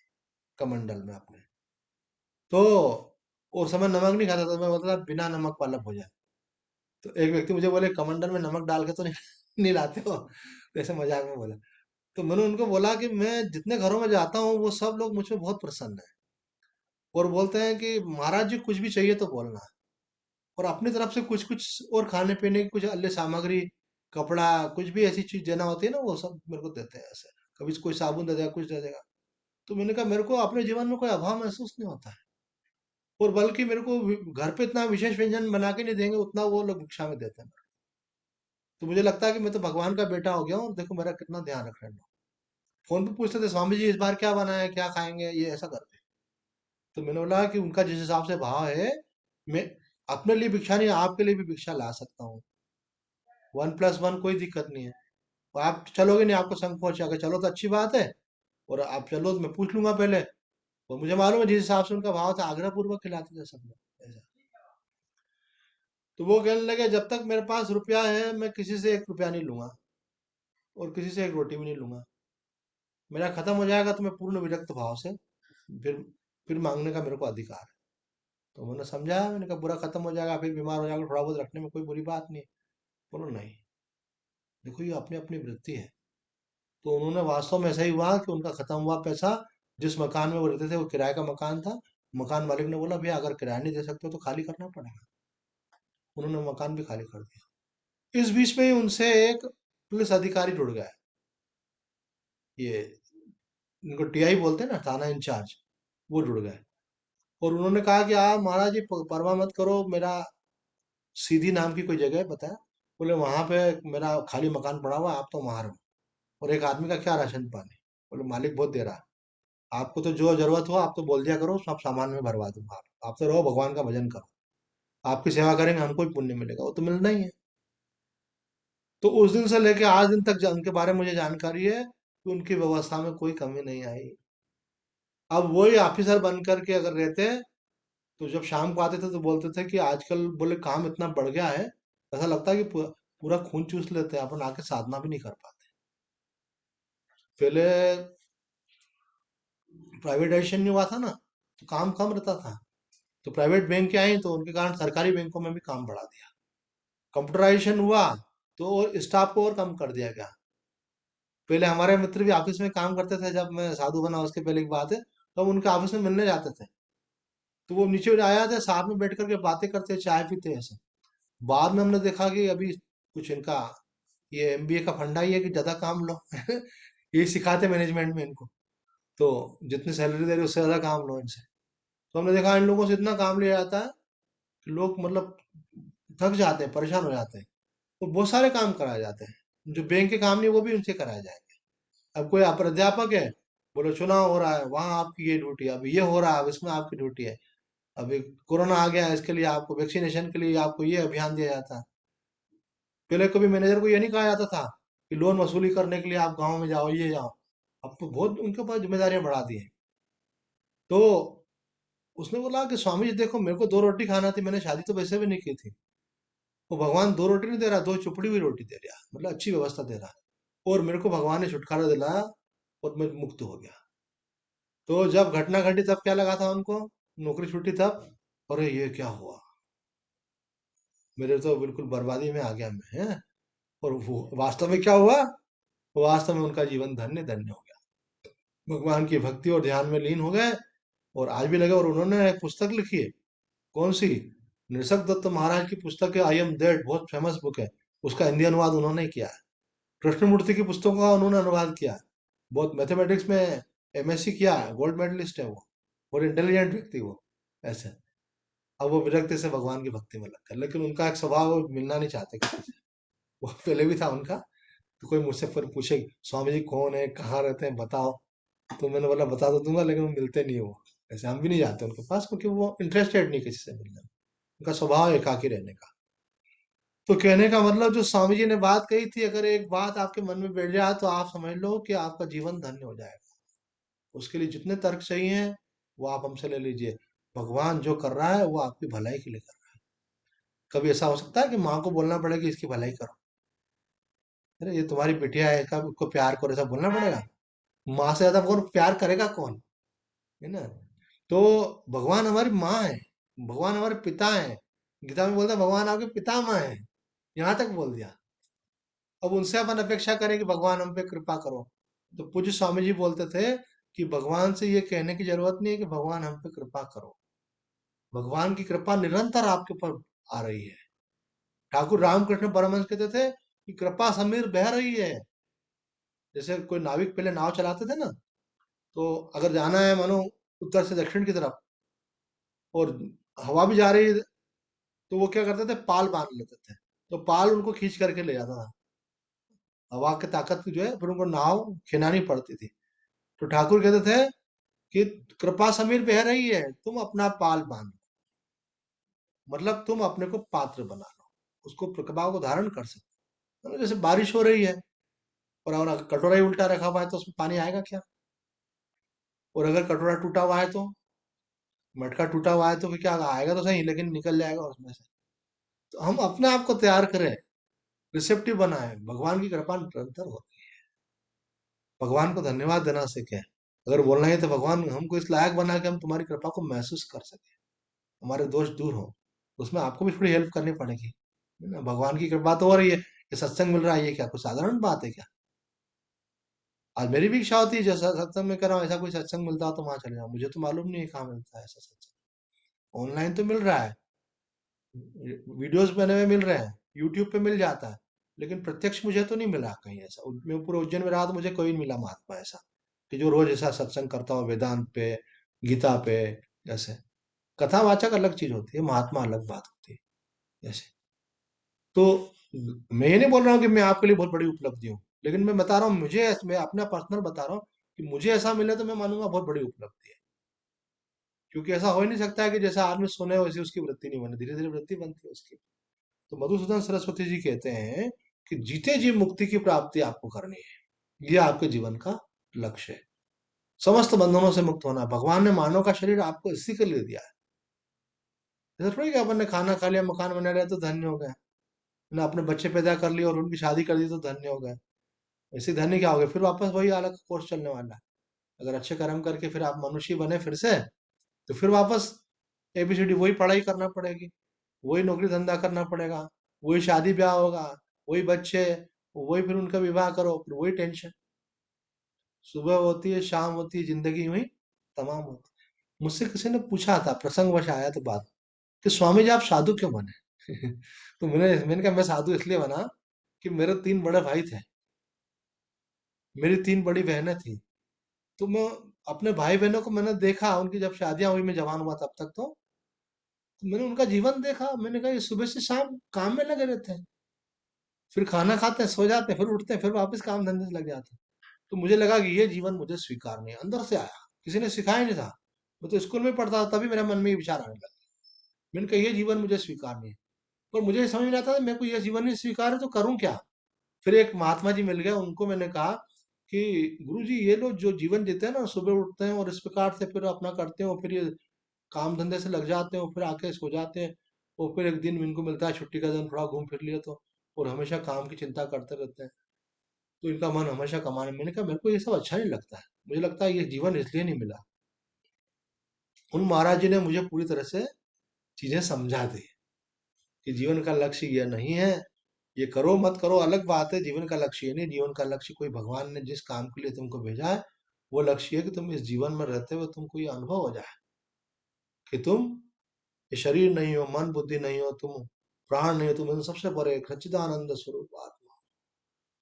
A: कमंडल में अपने। तो उस समय नमक नहीं खाता था, मैं बोलता था बिना नमक वाला भोजन। तो एक व्यक्ति मुझे बोले कमंडल में नमक डाल के तो नहीं, नहीं लाते हो, तो ऐसे मजाक में बोला। तो मैंने उनको बोला कि मैं जितने घरों में जाता हूँ वो सब लोग मुझ पे बहुत प्रसन्न है, और बोलते हैं कि महाराज जी कुछ भी चाहिए तो बोलना। और अपनी तरफ से कुछ कुछ और खाने पीने की कुछ अन्य सामग्री, कपड़ा, कुछ भी ऐसी चीज देना होती है ना, वो सब मेरे को देते हैं ऐसे। कभी कोई साबुन दे देगा, कुछ दे देगा। तो मैंने कहा मेरे को अपने जीवन में कोई अभाव महसूस नहीं होता है, और बल्कि मेरे को घर पे इतना विशेष व्यंजन बना के नहीं देंगे उतना वो लोग भिक्षा में देते हैं। तो मुझे लगता है कि मैं तो भगवान का बेटा हो गया हूँ, और देखो मेरा कितना ध्यान रख रहे हैं लोग। फोन पे पूछते थे स्वामी जी इस बार क्या बना है, क्या खाएंगे, ये ऐसा करते। तो मैंने बोला कि उनका जिस हिसाब से भाव है, मैं अपने लिए भिक्षा नहीं आपके लिए भी भिक्षा ला सकता हूँ। 1+1 कोई दिक्कत नहीं है। और आप चलोगे नहीं, आपको संग पहुंचा के चलो तो अच्छी बात है, और आप चलो तो मैं पूछ लूंगा पहले। और मुझे मालूम है जिस हिसाब से उनका भाव था, आग्रह पूर्वक खिलाते थे सब लोग ऐसा। तो वो कहने लगे जब तक मेरे पास रुपया है मैं किसी से 1 रुपया नहीं लूंगा, और किसी से एक रोटी भी नहीं लूंगा। मेरा खत्म हो जाएगा तो मैं पूर्ण विरक्त भाव से फिर फिर मांगने का मेरे को अधिकार है। तो मैंने समझाया, मैंने कहा बुरा खत्म हो जाएगा, फिर बीमार हो जाएगा, थोड़ा बहुत रखने में कोई बुरी बात नहीं है। बोलो नहीं, देखो ये अपनी अपनी वृत्ति है। तो उन्होंने वास्तव में ऐसा ही हुआ कि उनका खत्म हुआ पैसा। जिस मकान में वो रहते थे वो किराए का मकान था। मकान मालिक ने बोला भैया अगर किराया नहीं दे सकते हो तो खाली करना पड़ेगा। उन्होंने मकान भी खाली कर दिया। इस बीच में ही उनसे एक पुलिस अधिकारी जुड़ गया, ये इनको टीआई बोलते हैं ना, थाना इंचार्ज, वो जुड़ गए। और उन्होंने कहा कि आप महाराज जी परवाह मत करो, मेरा सीधी नाम की कोई जगह है बताया। बोले वहां पे मेरा खाली मकान पड़ा हुआ है, आप तो वहां रहो। और एक आदमी का क्या राशन पानी। बोले मालिक बहुत दे रहा है, आपको तो जो जरूरत हो आप तो बोल दिया करो, सब सामान में भरवा दूंगा। आप तो रहो भगवान का भजन करो, आपकी सेवा करेंगे हमको भी पुण्य मिलेगा, वो तो मिलना ही है। तो उस दिन से लेके आज दिन तक उनके बारे में मुझे जानकारी है कि उनकी व्यवस्था में कोई कमी नहीं आई। अब वही ऑफिसर बन करके अगर रहते, तो जब शाम को आते थे तो बोलते थे कि आजकल बोले काम इतना बढ़ गया है, ऐसा लगता है कि पूरा पूरा खून चूस लेते हैं, अपन आके साधना भी नहीं कर पाते। पहले प्राइवेटाइजेशन नहीं हुआ था ना, तो काम कम रहता था। तो प्राइवेट बैंक आई तो उनके कारण सरकारी बैंकों में भी काम बढ़ा दिया। कंप्यूटराइजेशन हुआ तो स्टाफ को और कम कर दिया गया। पहले हमारे मित्र भी ऑफिस में काम करते थे, जब मैं साधु बना उसके पहले की बात है, तो हम उनके ऑफिस में मिलने जाते थे। तो वो नीचे आया थे, साथ में बैठ करके बातें करते, चाय पीते ऐसे। बाद में हमने देखा कि अभी कुछ इनका ये एमबीए का फंडा ही है कि ज्यादा काम लो। ये सिखाते मैनेजमेंट में इनको। तो जितनी सैलरी दे रहे उससे ज्यादा काम लो इनसे। तो हमने देखा इन लोगों से इतना काम लिया जाता है कि लोग मतलब थक जाते हैं, परेशान हो जाते हैं। तो बहुत सारे काम कराए जाते हैं जो बैंक के काम नहीं, वो भी उनसे कराए जाएंगे। अब कोई प्राध्यापक है, बोलो चुनाव हो रहा है वहां आपकी ये ड्यूटी है, अब ये हो रहा है अब इसमें आपकी ड्यूटी है। अभी कोरोना आ गया है इसके लिए आपको वैक्सीनेशन के लिए आपको ये अभियान दिया जाता है। पहले कभी मैनेजर को ये नहीं कहा जाता था कि लोन वसूली करने के लिए आप गांव में जाओ, ये जाओ। अब तो बहुत उनके पास जिम्मेदारियां बढ़ा दी हैं। तो उसने बोला कि स्वामी जी देखो मेरे को 2 रोटी खाना थी, मैंने शादी तो वैसे भी नहीं की थी। वो भगवान 2 रोटी नहीं दे रहा, 2 चुपड़ी हुई रोटी दे रहा, मतलब अच्छी व्यवस्था दे रहा है। और मेरे को भगवान ने छुटकारा दिलाया और मैं मुक्त हो गया। तो जब घटना घटी तब क्या लगा था उनको, नौकरी छूटी तब, अरे ये क्या हुआ, मेरे तो बिल्कुल बर्बादी में आ गया मैं, हैं? और वो वास्तव में क्या हुआ, वास्तव में उनका जीवन धन्य धन्य हो गया। भगवान की भक्ति और ध्यान में लीन हो गए, और आज भी लगे। और उन्होंने एक पुस्तक लिखी है, कौन सी, निसर्ग दत्त महाराज की पुस्तक है आई एम डेड, बहुत फेमस बुक है, उसका हिंदी अनुवाद उन्होंने किया है। कृष्णमूर्ति की पुस्तकों का उन्होंने अनुवाद किया है। बहुत मैथमेटिक्स में एमएससी किया है, गोल्ड मेडलिस्ट है वो, और इंटेलिजेंट व्यक्ति वो, ऐसे। अब वो विरक्ति से भगवान की भक्ति में लगता है, लेकिन उनका एक स्वभाव, वो मिलना नहीं चाहते किसी से। वो पहले भी था उनका। तो कोई मुझसे फिर पूछे स्वामी जी कौन है, कहाँ रहते हैं, बताओ, तो मैंने बोला बता तो दूंगा, लेकिन वो मिलते नहीं वो। ऐसे हम भी नहीं जाते उनके पास, क्योंकि वो इंटरेस्टेड नहीं किसी से मिलने में। उनका स्वभाव है एकाकी रहने का। तो कहने का मतलब जो स्वामी जी ने बात कही थी, अगर एक बात आपके मन में बैठ जाए तो आप समझ लो कि आपका जीवन धन्य हो जाएगा। उसके लिए जितने तर्क चाहिए वो आप हमसे ले लीजिए। भगवान जो कर रहा है वो आपकी भलाई के लिए कर रहा है। कभी ऐसा हो सकता है कि माँ को बोलना पड़े कि इसकी भलाई करो? अरे ये तुम्हारी बिटिया है, कब उसको प्यार करो, ऐसा बोलना पड़ेगा? माँ से ज्यादा कौन प्यार करेगा, कौन? है ना? तो भगवान हमारी माँ है, भगवान हमारे पिता है। गीता में बोलता है भगवान आपके पिता माँ है, यहाँ तक बोल दिया। अब उनसे अपन अपेक्षा करें कि भगवान हम पे कृपा करो? तो पूज्य स्वामी जी बोलते थे कि भगवान से ये कहने की जरूरत नहीं है कि भगवान हम पे कृपा करो। भगवान की कृपा निरंतर आपके ऊपर आ रही है। ठाकुर रामकृष्ण परमहंस कहते थे कि कृपा समीर बह रही है। जैसे कोई नाविक पहले नाव चलाते थे ना, तो अगर जाना है मानो उत्तर से दक्षिण की तरफ, और हवा भी जा रही है, तो वो क्या करते थे, पाल बांध लेते थे, तो पाल उनको खींच करके ले जाता था। हवा की ताकत जो है, फिर उनको नाव खिनानी पड़ती थी। तो ठाकुर कहते थे कि कृपा समीर बह रही है, तुम अपना पाल बांधो, मतलब तुम अपने को पात्र बना लो, उसको कृपा को धारण कर सकते हो। जैसे बारिश हो रही है, और अगर कटोरा ही उल्टा रखा हुआ है तो उसमें पानी आएगा क्या? और अगर कटोरा टूटा हुआ है, तो मटका टूटा हुआ है, तो फिर क्या आएगा तो सही, लेकिन निकल जाएगा उसमें से। तो हम अपने आप को तैयार करें, रिसेप्टिव बनाए, भगवान की कृपा निरंतर हो। भगवान को धन्यवाद देना सीखें। अगर बोलना है तो भगवान हमको इस लायक बना के हम तुम्हारी कृपा को महसूस कर सके, हमारे दोष दूर हो। उसमें आपको भी थोड़ी हेल्प करनी पड़ेगी, है ना? भगवान की कृपा तो हो रही है, ये सत्संग मिल रहा है, ये क्या कोई साधारण बात है क्या? आज मेरी भी इच्छा होती है, जैसा सत्संग में कर रहा हूँ, ऐसा कोई सत्संग मिलता हो तो वहां चले जाओ। मुझे तो मालूम नहीं है कहाँ मिलता है ऐसा सत्संग। ऑनलाइन तो मिल रहा है, वीडियोस बने हुए मिल रहे हैं, यूट्यूब पे मिल जाता है, लेकिन प्रत्यक्ष मुझे तो नहीं मिला कहीं ऐसा। मैं पूरे उज्जैन में रहा तो मुझे कोई नहीं मिला महात्मा ऐसा कि जो रोज ऐसा सत्संग करता हो, वेदांत पे, गीता पे, जैसे। कथावाचक अलग चीज होती है, महात्मा अलग बात होती है, जैसे। तो मैं ये नहीं बोल रहा हूँ कि मैं आपके लिए बहुत बड़ी उपलब्धि हूँ, लेकिन मैं बता रहा हूँ, मैं अपना पर्सनल बता रहा हूँ कि मुझे ऐसा मिले तो मैं मानूंगा बहुत बड़ी उपलब्धि है। क्योंकि ऐसा हो ही नहीं सकता है कि जैसा आदमी सुने वैसे उसकी वृत्ति नहीं बने, धीरे धीरे वृत्ति बनती है उसकी। तो मधुसूदन सरस्वती जी कहते हैं कि जीते जी मुक्ति की प्राप्ति आपको करनी है, ये आपके जीवन का लक्ष्य है। समस्त बंधनों से मुक्त होना। भगवान ने मानव का शरीर आपको इसी के लिए दिया है। ऐसा थोड़ी कि अपन ने खाना खा लिया, मकान बना लिया तो धन्य हो गए, ना अपने बच्चे पैदा कर लिए और उनकी शादी कर दी तो धन्य हो गए। ऐसे धन्य क्या हो गए? फिर वापस वही अलग कोर्स चलने वाला है। अगर अच्छे कर्म करके फिर आप मनुष्य बने फिर से, तो फिर वापस एबीसीडी वही पढ़ाई करना पड़ेगी, वही नौकरी धंधा करना पड़ेगा, वही शादी ब्याह होगा, वही बच्चे, वही फिर उनका विवाह करो, फिर वही टेंशन। सुबह होती है, शाम होती है, जिंदगी यूं ही तमाम होती है। मुझसे किसी ने पूछा था, प्रसंगवश आया तो बात, कि स्वामी जी आप साधु क्यों बने? तो मैंने कहा मैं साधु इसलिए बना कि मेरे 3 बड़े भाई थे, मेरी 3 बड़ी बहनें थी। तो मैं अपने भाई बहनों को मैंने देखा, उनकी जब शादियां हुई, मैं जवान हुआ तब तक, तो मैंने उनका जीवन देखा। मैंने कहा ये सुबह से शाम काम में लगे रहते हैं, फिर खाना खाते हैं, सो जाते हैं, फिर उठते हैं, फिर वापस काम धंधे से लग जाते हैं। तो मुझे लगा कि ये जीवन मुझे स्वीकार नहीं है, अंदर से आया, किसी ने सिखाया नहीं था। मैं तो स्कूल में पढ़ता था, तभी मेरे मन में ये विचार आने लगा। मैंने कहा ये जीवन मुझे स्वीकार नहीं है। पर मुझे समझ में नहीं आता था, मेरे को ये जीवन नहीं स्वीकार है तो करूं क्या? फिर एक महात्मा जी मिल गए, उनको मैंने कहा कि गुरु जी ये लोग जो जीवन जीते हैं ना, सुबह उठते हैं और इस प्रकार से फिर अपना करते हैं, और फिर ये काम धंधे से लग जाते हैं, और फिर आके सो जाते हैं, और फिर एक दिन इनको मिलता है छुट्टी का दिन, थोड़ा घूम फिर लिया तो, और हमेशा काम की चिंता करते रहते हैं, तो इनका मन हमेशा कमाने में। मैंने कहा मेरे को ये सब अच्छा नहीं लगता है, मुझे लगता है ये जीवन इसलिए नहीं मिला। उन महाराज जी ने मुझे पूरी तरह से चीजें समझा दी कि जीवन का लक्ष्य ये नहीं है, ये करो मत करो अलग बात है, जीवन का लक्ष्य ये नहीं। जीवन का लक्ष्य कोई भगवान ने जिस काम के लिए तुमको भेजा है, वो लक्ष्य है कि तुम इस जीवन में रहते हुए तुमको ये अनुभव हो जाए कि तुम ये शरीर नहीं हो, मन बुद्धि नहीं हो, तुम प्राण नहीं हो, तुम इन सबसे परे सच्चिदानंद स्वरूप आत्मा,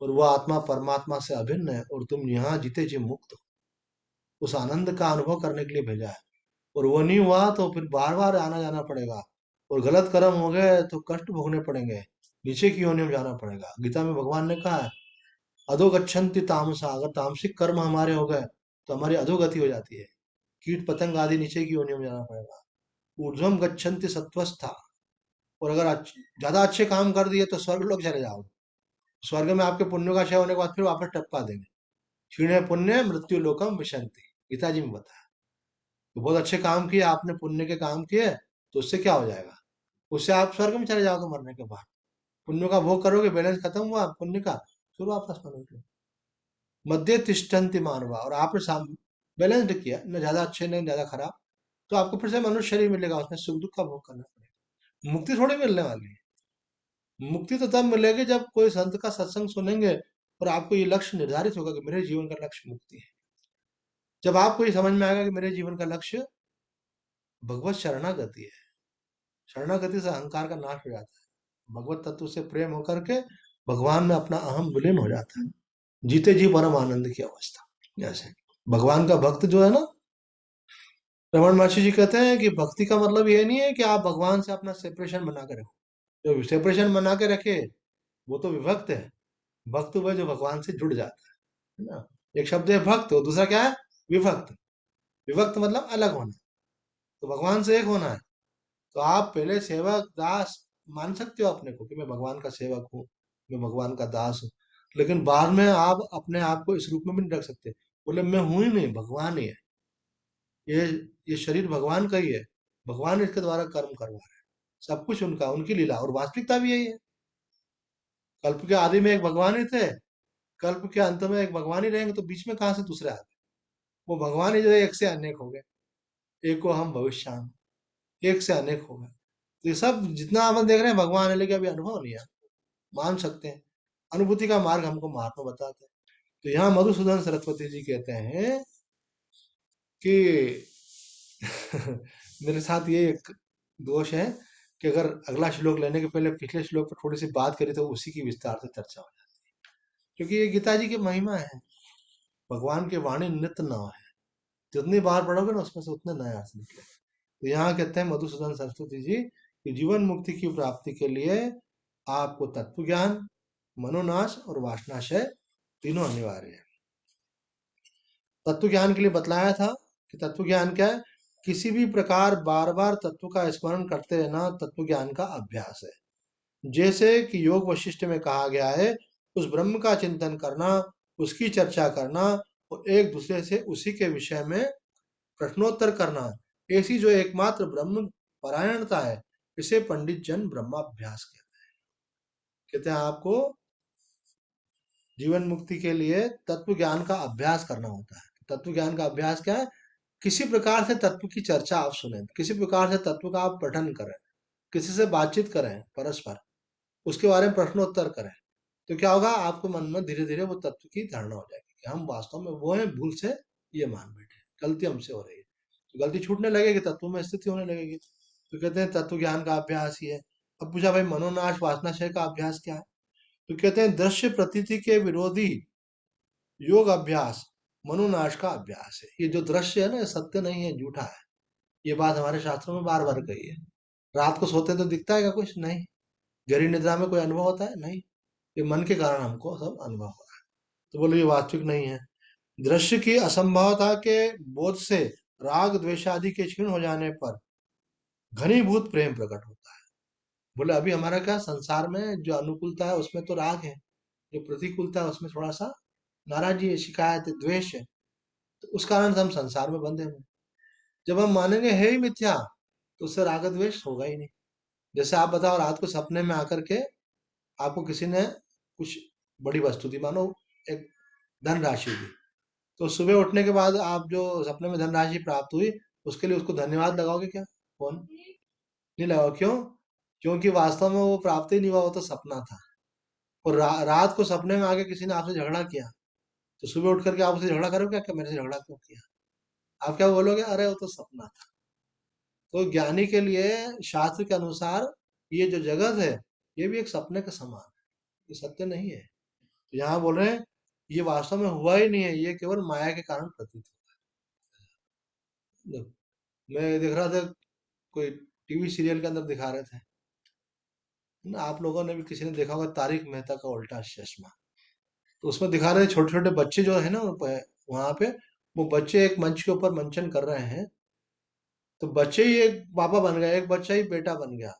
A: और वह आत्मा परमात्मा से अभिन्न है, और तुम यहाँ जीते जी मुक्त हो। उस आनंद का अनुभव करने के लिए भेजा है, और वो नहीं हुआ तो फिर बार बार आना जाना पड़ेगा, और गलत कर्म हो गए तो कष्ट भोगने पड़ेंगे, नीचे की योनि में जाना पड़ेगा। गीता में भगवान ने कहा है, अधोगच्छन्ति तामसा, अगर तामसिक कर्म हमारे हो गए तो हमारी अधोगति हो जाती है, कीट पतंग आदि नीचे की योनि में जाना पड़ेगा। ऊर्ध्वम गच्छन्ति सत्वस्था, और अगर ज्यादा अच्छे काम कर दिए तो स्वर्ग लोग चले जाओगे, स्वर्ग में आपके पुण्यों का क्षय होने के बाद फिर वापस टपका देंगे। क्षीणे पुण्य मृत्यु लोकम विशंति, गीता जी में बताया। तो बहुत अच्छे काम किए आपने, पुण्य के काम किए, तो उससे क्या हो जाएगा, उससे आप स्वर्ग में चले जाओगे मरने के बाद। पुण्यों का भोग करोगे, बैलेंस खत्म हुआ पुण्य का, फिर वापस मरोगे। मध्य तिष्ठन्ति मानवा, और आपने बैलेंस किया, न ज्यादा अच्छे न ज्यादा खराब, तो आपको फिर से मनुष्य शरीर मिलेगा, उसमें सुख दुख का भोग करना पड़ेगा। मुक्ति थोड़ी मिलने वाली है। मुक्ति तो तब मिलेगी जब कोई संत का सत्संग सुनेंगे, और आपको ये लक्ष्य निर्धारित होगा कि मेरे जीवन का लक्ष्य मुक्ति है। जब आपको ये समझ में आएगा कि मेरे जीवन का लक्ष्य भगवत शरणागति है, शरणागति से अहंकार का नाश हो जाता है, भगवत तत्व से प्रेम होकर के भगवान में अपना अहम विलीन हो जाता है, जीते जी परम आनंद की अवस्था। जैसे भगवान का भक्त जो है ना, रमन महर्षि जी कहते हैं कि भक्ति का मतलब ये नहीं है कि आप भगवान से अपना सेपरेशन बना के रखो। जो सेपरेशन बना के रखे वो तो विभक्त है। भक्त वह जो भगवान से जुड़ जाता है ना। एक शब्द है भक्त, और दूसरा क्या है, विभक्त। विभक्त मतलब अलग होना, तो भगवान से एक होना है। तो आप पहले सेवक दास मान सकते हो अपने को कि मैं भगवान का सेवक हूँ, मैं भगवान का दास हूँ, लेकिन बाद में आप अपने आप को इस रूप में भी नहीं रख सकते, बोले मैं हूं ही नहीं, भगवान ही है। ये ये शरीर भगवान का ही है, भगवान इसके द्वारा कर्म करवा रहे हैं, सब कुछ उनका, उनकी लीला, और वास्तविकता भी यही है। कल्प के आदि में एक भगवान ही थे, कल्प के अंत में एक भगवान ही रहेंगे, तो बीच में कहाँ से दूसरे आ गए। वो भगवान ही जो है एक से अनेक हो गए, एको हम भविष्याम, एक से अनेक हो गए। तो ये सब जितना हम देख रहे हैं भगवान है, लेकिन अभी अनुभव नहीं है। मान सकते हैं, अनुभूति का मार्ग हमको महात्मा बताते हैं। तो यहाँ मधुसूदन सरस्वती जी कहते हैं कि मेरे साथ ये एक दोष है कि अगर अगला श्लोक लेने के पहले पिछले श्लोक पर थोड़ी सी बात करी तो उसी की विस्तार से चर्चा हो जाती है, क्योंकि ये गीता जी की महिमा है। भगवान की वाणी नित्य नव है, जितनी बार पढ़ोगे ना उसमें से उतने नए अर्थ निकले। तो यहाँ कहते हैं मधुसूदन सरस्वती जी कि जीवन मुक्ति की प्राप्ति के लिए आपको तत्व ज्ञान, मनोनाश और वासनाशय तीनों अनिवार्य है। तत्व ज्ञान के लिए बतलाया था कि तत्व ज्ञान क्या है, किसी भी प्रकार बार बार तत्व का स्मरण करते रहना तत्व ज्ञान का अभ्यास है। जैसे कि योग वशिष्ठ में कहा गया है, उस ब्रह्म का चिंतन करना, उसकी चर्चा करना, और एक दूसरे से उसी के विषय में प्रश्नोत्तर करना, ऐसी जो एकमात्र ब्रह्म परायणता है, इसे पंडित जन ब्रह्माभ्यास कहते हैं। कहते हैं आपको जीवन मुक्ति के लिए तत्व ज्ञान का अभ्यास करना होता है। तत्व ज्ञान का अभ्यास क्या है, किसी प्रकार से तत्व की चर्चा आप सुने, किसी प्रकार से तत्व का आप पठन करें, किसी से बातचीत करें परस्पर, उसके बारे में प्रश्नोत्तर करें, तो क्या होगा, आपके मन में धीरे धीरे वो तत्व की धारणा हो जाएगी कि हम वास्तव में वो हैं, भूल से ये मान बैठे, गलती हमसे हो रही है, तो गलती छूटने लगेगी, तत्व में स्थिति होने लगेगी। तो कहते हैं तत्व ज्ञान का अभ्यास ही है। अब पूछा भाई मनोनाश वासनाशय का अभ्यास क्या है, तो कहते हैं दृश्य प्रतीति के विरोधी योग अभ्यास मनोनाश का अभ्यास है। ये जो दृश्य है ना, ये सत्य नहीं है, झूठा है। ये बात हमारे शास्त्रों में बार बार कही है। रात को सोते तो दिखता है क्या कुछ, नहीं। गहरी निद्रा में कोई अनुभव होता है, नहीं। ये मन के कारण हमको सब अनुभव हो रहा है, तो बोलो ये वास्तविक नहीं है। दृश्य की असंभवता के बोध से राग द्वेष आदि के क्षीण हो जाने पर घनीभूत प्रेम प्रकट होता है। बोले अभी हमारा क्या, संसार में जो अनुकूलता है उसमें तो राग है, जो प्रतिकूलता है उसमें थोड़ा सा नाराजगी है, शिकायत है, द्वेष है, तो उस कारण से हम संसार में बंधे हुए हैं। जब हम मानेंगे है ही मिथ्या, तो उससे राग द्वेष होगा ही नहीं। जैसे आप बताओ, रात को सपने में आकर के आपको किसी ने कुछ बड़ी वस्तु दी, मानो एक धनराशि दी, तो सुबह उठने के बाद आप जो सपने में धनराशि प्राप्त हुई, उसके लिए उसको धन्यवाद लगाओगे क्या, कौन, नहीं लगाओ, क्यों, क्योंकि वास्तव में वो प्राप्त ही नहीं हुआ, वो तो सपना था। और रात को सपने में आके किसी ने आपसे झगड़ा किया, तो सुबह उठ करके आप उससे झगड़ा करोगे क्या, मेरे से झगड़ा क्यों किया, आप क्या बोलोगे, अरे वो तो सपना था। तो ज्ञानी के लिए शास्त्र के अनुसार ये जो जगत है ये भी एक सपने के समान है, ये सत्य नहीं है। तो यहाँ बोल रहे हैं ये वास्तव में हुआ ही नहीं है, ये केवल माया के कारण प्रतीत होता है। मैं देख रहा था कोई टीवी सीरियल के अंदर दिखा रहे थे ना, आप लोगों ने भी किसी ने देखा होगा तारिक मेहता का उल्टा चश्मा। तो उसमें दिखा रहे छोटे छोटे बच्चे जो है ना वहां पे, वो बच्चे एक मंच के ऊपर मंचन कर रहे हैं। तो बच्चे ही एक पापा बन गया, एक बच्चा ही बेटा बन गया,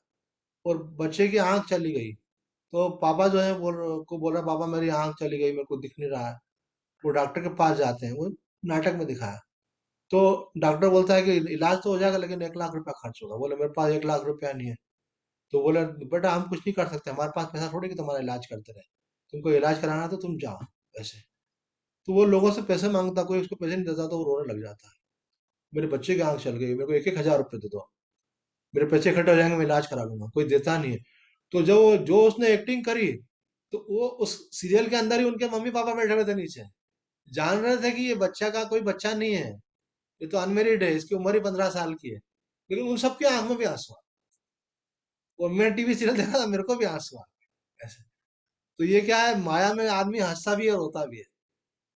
A: और बच्चे की आंख चली गई। तो पापा जो है बोल रहा पापा मेरी आंख चली गई, मेरे को दिख नहीं रहा है। वो डॉक्टर के पास जाते हैं, वो नाटक में दिखाया। तो डॉक्टर बोलता है कि इलाज तो हो जाएगा लेकिन 1 लाख रुपया खर्च होगा। बोले मेरे पास 1 लाख रुपया नहीं है। तो बोले बेटा हम कुछ नहीं कर सकते, हमारे पास पैसा थोड़ी कि तुम्हारा इलाज करते रहे, तुमको इलाज कराना है तो तुम जाओ ऐसे। तो वो लोगों से पैसे मांगता, कोई उसको पैसे नहीं देता तो वो रोने लग जाता है। मेरे बच्चे की आंख चल गई, मेरे को 1-1 हजार रुपये दे दो, मेरे पैसे इकट्ठे हो जाएंगे, मैं इलाज करा लूंगा। कोई देता नहीं है। तो जो जो उसने एक्टिंग करी, तो वो उस सीरियल के अंदर ही उनके मम्मी पापा बैठे हुए थे नीचे, जान रहे थे कि ये बच्चा का कोई बच्चा नहीं है, ये तो अनमेरिड है, इसकी उम्र ही 15 साल की है, लेकिन उन सबकी आंख में भी आंसू आ। और मैं टीवी सीरियल देखा था, मेरे को भी आंसू आ ऐसे। तो ये क्या है, माया में आदमी हंसता भी है और रोता भी है,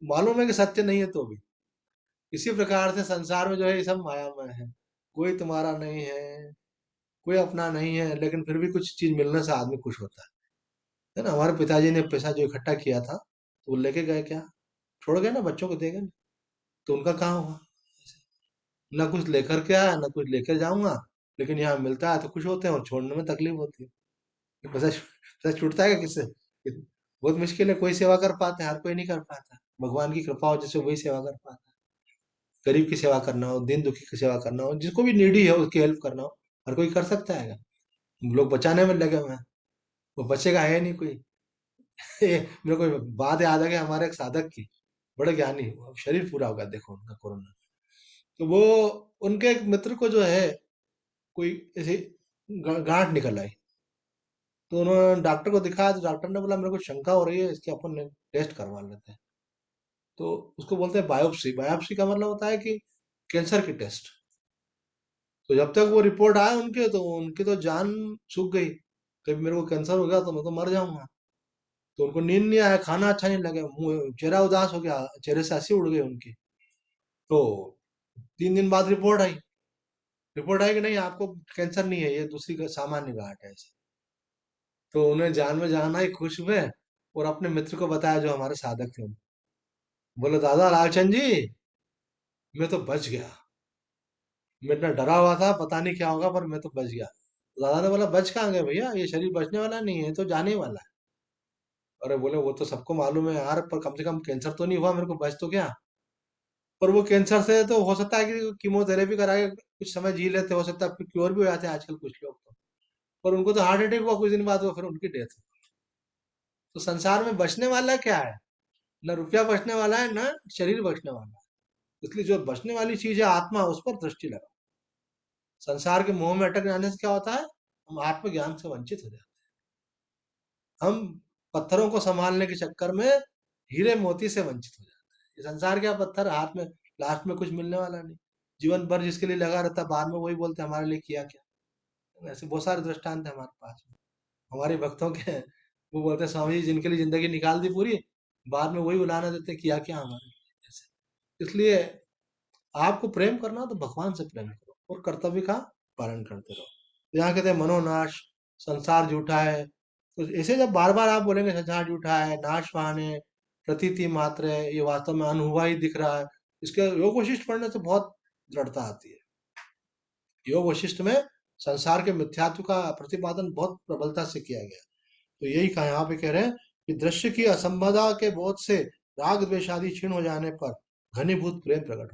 A: मालूम है कि सत्य नहीं है तो भी। इसी प्रकार से संसार में जो है ये सब मायामय है, कोई तुम्हारा नहीं है, कोई अपना नहीं है, लेकिन फिर भी कुछ चीज मिलने से आदमी खुश होता है ना। हमारे पिताजी ने पैसा जो इकट्ठा किया था, तो वो लेके गए क्या, छोड़ गए ना, बच्चों को दे गए ना। तो उनका कहाँ हुआ, ना कुछ लेकर के आया ना कुछ लेकर जाऊंगा, लेकिन यहाँ मिलता है तो खुश होते हैं और छोड़ने में तकलीफ होती है। ये पैसा पैसा छूटता है किससे, बहुत मुश्किल है, कोई सेवा कर पाता है, हर कोई नहीं कर पाता। भगवान की कृपा हो जिससे वही सेवा कर पाता है। गरीब की सेवा करना हो, दीन दुखी की सेवा करना हो, जिसको भी नीडी है उसकी हेल्प करना हो, हर कोई कर सकता है। लोग बचाने में लगे हुए हैं, वो बचेगा है नहीं कोई। मेरे को बात याद आ गई हमारे एक साधक की, बड़े ज्ञानी, वो शरीर पूरा हो गया देखो उनका कोरोना। तो वो उनके एक मित्र को जो है कोई ऐसी गांठ निकल आई। तो उन्होंने डॉक्टर को दिखाया, तो डॉक्टर ने बोला मेरे को शंका हो रही है, इसके अपन टेस्ट करवा लेते हैं। तो उसको बोलते हैं बायोप्सी। बायोप्सी का मतलब होता है कि कैंसर की टेस्ट। तो जब तक वो रिपोर्ट आए उनके, तो उनकी तो जान सूख गई, कभी मेरे को कैंसर हो गया तो मैं तो मर जाऊंगा। तो उनको नींद नहीं आया, खाना अच्छा नहीं लगा, मुंह चेहरा उदास हो गया, चेहरे से हंसी उड़ गई उनकी। तो 3 दिन बाद रिपोर्ट आई कि नहीं आपको कैंसर नहीं है, ये दूसरी सामान्य गांठ है ऐसे। तो उन्हें जान में जान आई, खुश हुए, और अपने मित्र को बताया जो हमारे साधक थे। बोले दादा लालचंद जी, मैं तो बच गया, मैं इतना डरा हुआ था पता नहीं क्या होगा, पर मैं तो बच गया। तो दादा ने बोला बच कहाँ गए भैया, ये शरीर बचने वाला नहीं है, तो जाने ही वाला है। अरे बोले वो तो सबको मालूम है यार, पर कम से कम कैंसर तो नहीं हुआ मेरे को, बच तो गया। पर वो कैंसर से तो हो सकता है कि कीमोथेरेपी करा के कुछ समय जी लेते, हो सकता है फिर क्योर भी हो जाते हैं आजकल कुछ लोग तो। पर उनको तो हार्ट अटैक हुआ कुछ दिन बाद, वो फिर उनकी डेथ। तो संसार में बचने वाला क्या है, न रुपया बचने वाला है न शरीर बचने वाला है। इसलिए जो बचने वाली चीज है आत्मा, उस पर दृष्टि लगा। संसार के मोह में अटक जाने से क्या होता है, हम आत्मज्ञान से वंचित हो जाते हैं। हम पत्थरों को संभालने के चक्कर में हीरे मोती से वंचित हो जाते हैं। ये संसार क्या पत्थर हाथ में, लास्ट में कुछ मिलने वाला नहीं। जीवन भर जिसके लिए लगा रहता है, बाद में वही बोलते हैं हमारे लिए किया क्या। ऐसे बहुत सारे दृष्टांत है हमारे पास में, हमारे भक्तों के। वो बोलते हैं स्वामी जी जिनके लिए जिंदगी निकाल दी पूरी, बाद में वही उलाना देते हैं, किया क्या हमारे लिए ऐसे। इसलिए आपको प्रेम करना हो तो भगवान से प्रेम करो और कर्तव्य का पालन करते रहो। यहाँ कहते हैं मनोनाश, संसार झूठा है। तो ऐसे जब बार बार आप बोलेंगे संसार झूठा है, नाशवान है, प्रतीति मात्र है, ये वास्तव में अनहुआ ही दिख रहा है, इसके योग वशिष्ठ पढ़ने से बहुत दृढ़ता आती है। योग वशिष्ठ में संसार के मिथ्यात्व का प्रतिपादन बहुत प्रबलता से किया गया। तो यही कहा यहाँ पे कह रहे हैं कि दृश्य की असंबदा के बोध से राग द्वेष आदि क्षीण हो जाने पर घनीभूत प्रेम प्रकट